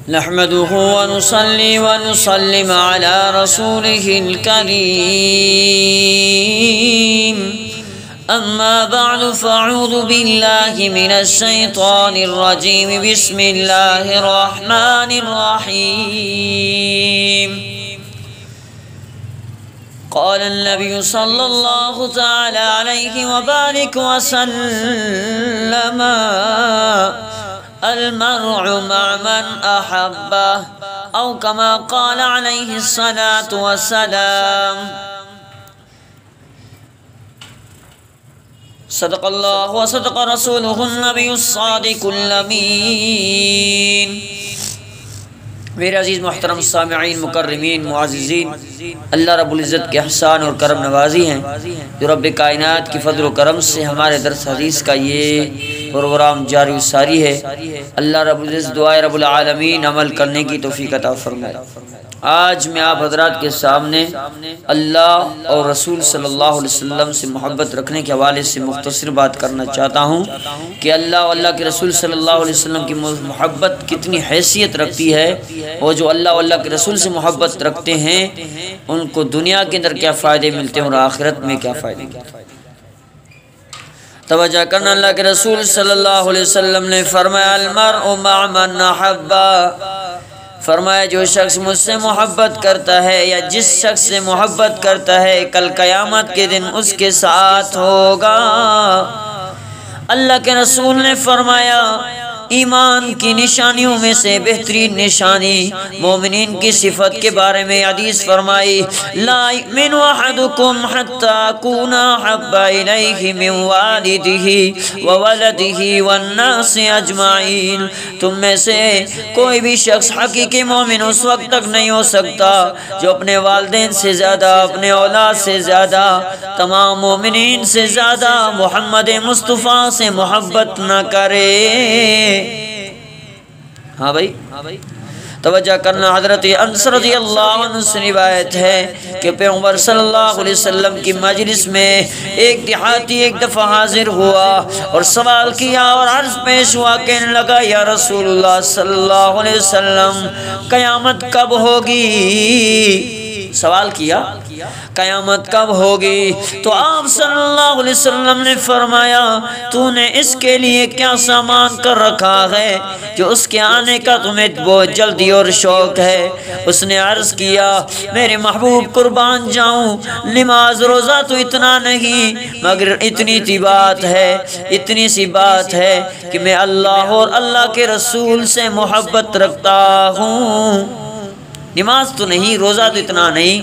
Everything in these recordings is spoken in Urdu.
نحمده ونصلي ونسلم على رسوله الكريم أما بعد فأعوذ بالله من الشيطان الرجيم بسم الله الرحمن الرحيم قال النبي صلى الله تعالى عليه وبارك وسلم المرء مع من أحبه أو كما قال عليه الصلاة والسلام صدق الله وصدق رسوله النبي الصادق الأمين۔ میرے عزیز محترم سامعین، مکرمین، معززین، اللہ رب العزت کے احسان اور کرم نوازی ہیں جو رب کائنات کی فضل و کرم سے ہمارے درس حدیث کا یہ پروگرام جاری و ساری ہے۔ اللہ رب العزت دعائے رب العالمین عمل کرنے کی توفیق عطا فرمائے۔ آج میں آپ حضرات کے سامنے اللہ اور رسول صلی اللہ علیہ وسلم سے محبت رکھنے کے حوالے سے مختصر بات کرنا چاہتا ہوں کہ اللہ اور اللہ کے رسول صلی اللہ علیہ وسلم کی محبت کتنی حیثیت رکھتی ہے، اور جو اللہ اور اللہ کے رسول سے محبت رکھتے ہیں ان کو دنیا کے اندر کیا فائدے ملتے ہیں اور آخرت میں کیا فائدے ملتے ہیں۔ توجہ کرنا، اللہ کے رسول صلی اللہ علیہ وسلم نے فرمایا المرء مع من احب، فرمایا جو شخص مجھ سے محبت کرتا ہے یا جس شخص سے محبت کرتا ہے کل قیامت کے دن اس کے ساتھ ہوگا۔ اللہ کے رسول نے فرمایا ایمان کی نشانیوں میں سے بہترین نشانی مومنین کی صفت کے بارے میں حدیث فرمائی، لا یؤمن احدکم حتی اکون احب الیہ من والدہ وولدہ والناس اجمعین، تم میں سے کوئی بھی شخص حقیقی مومن اس وقت تک نہیں ہو سکتا جو اپنے والدین سے زیادہ، اپنے اولاد سے زیادہ، تمام مومنین سے زیادہ محمد مصطفیٰ سے محبت نہ کرے۔ ہاں بھائی، توجہ کرنا، حضرت انس رضی اللہ عنہ سے روایت ہے کہ پیغمبر صلی اللہ علیہ وسلم کی مجلس میں ایک دیہاتی ایک دفعہ حاضر ہوا اور سوال کیا اور عرض پیش ہوا، کہنے لگا یا رسول اللہ صلی اللہ علیہ وسلم قیامت کب ہوگی؟ سوال کیا قیامت کب ہوگی؟ تو آپ صلی اللہ علیہ وسلم نے فرمایا تو نے اس کے لیے کیا سامان کر رکھا ہے جو اس کے آنے کا تمہیں بہت جلدی اور شوق ہے؟ اس نے عرض کیا میرے محبوب قربان جاؤں، نماز روزہ تو اتنا نہیں مگر اتنی سی بات ہے کہ میں اللہ اور اللہ کے رسول سے محبت رکھتا ہوں۔ نماز تو نہیں، روزہ تو اتنا نہیں،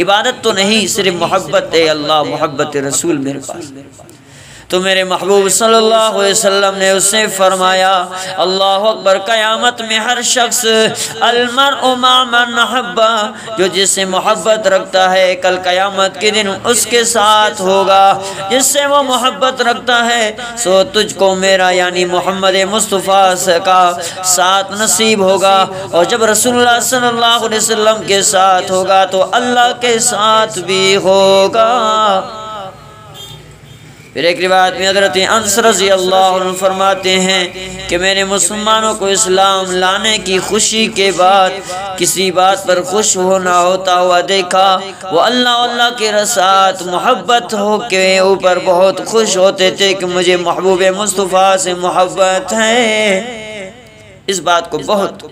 عبادت تو نہیں، صرف محبت ہے اللہ، محبت رسول میرے پاس۔ تو میرے محبوب صلی اللہ علیہ وسلم نے اس سے فرمایا اللہ اکبر، قیامت میں ہر شخص المرء مع من احب، جو جس سے محبت رکھتا ہے کل قیامت کے دن اس کے ساتھ ہوگا، جس سے وہ محبت رکھتا ہے سو تجھ کو میرا یعنی محمد مصطفیٰ کا ساتھ نصیب ہوگا، اور جب رسول اللہ صلی اللہ علیہ وسلم کے ساتھ ہوگا تو اللہ کے ساتھ بھی ہوگا۔ پھر ایک روایت میں حضرت انس رضی اللہ عنہ فرماتے ہیں کہ میں نے مسلمانوں کو اسلام لانے کی خوشی کے بعد کسی بات پر خوش ہونا ہوتا ہوا دیکھا، وہ اللہ کے ساتھ محبت ہو کے اوپر بہت خوش ہوتے تھے کہ مجھے محبوب مصطفیٰ سے محبت ہے۔ اس بات کو بہت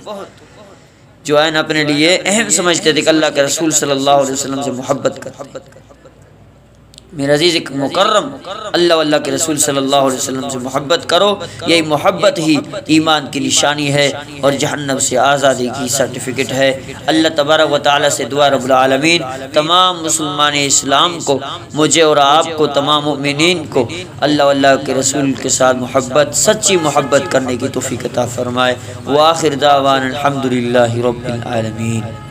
جو ہے نا اپنے لیے اہم سمجھتے تھے کہ اللہ کے رسول صلی اللہ علیہ وسلم سے محبت کرتے۔ میرے عزیز مکرم، اللہ واللہ کے رسول صلی اللہ علیہ وسلم سے محبت کرو، یہی محبت ہی ایمان کی نشانی ہے اور جہنم سے آزادی کی سرٹیفکیٹ ہے۔ اللہ تبارک و تعالی سے دعا رب العالمین تمام مسلمان اسلام کو، مجھے اور آپ کو، تمام مؤمنین کو اللہ واللہ کے رسول کے ساتھ محبت، سچی محبت کرنے کی توفیق عطا فرمائے۔ وآخر دعوانا الحمدللہ رب العالمین۔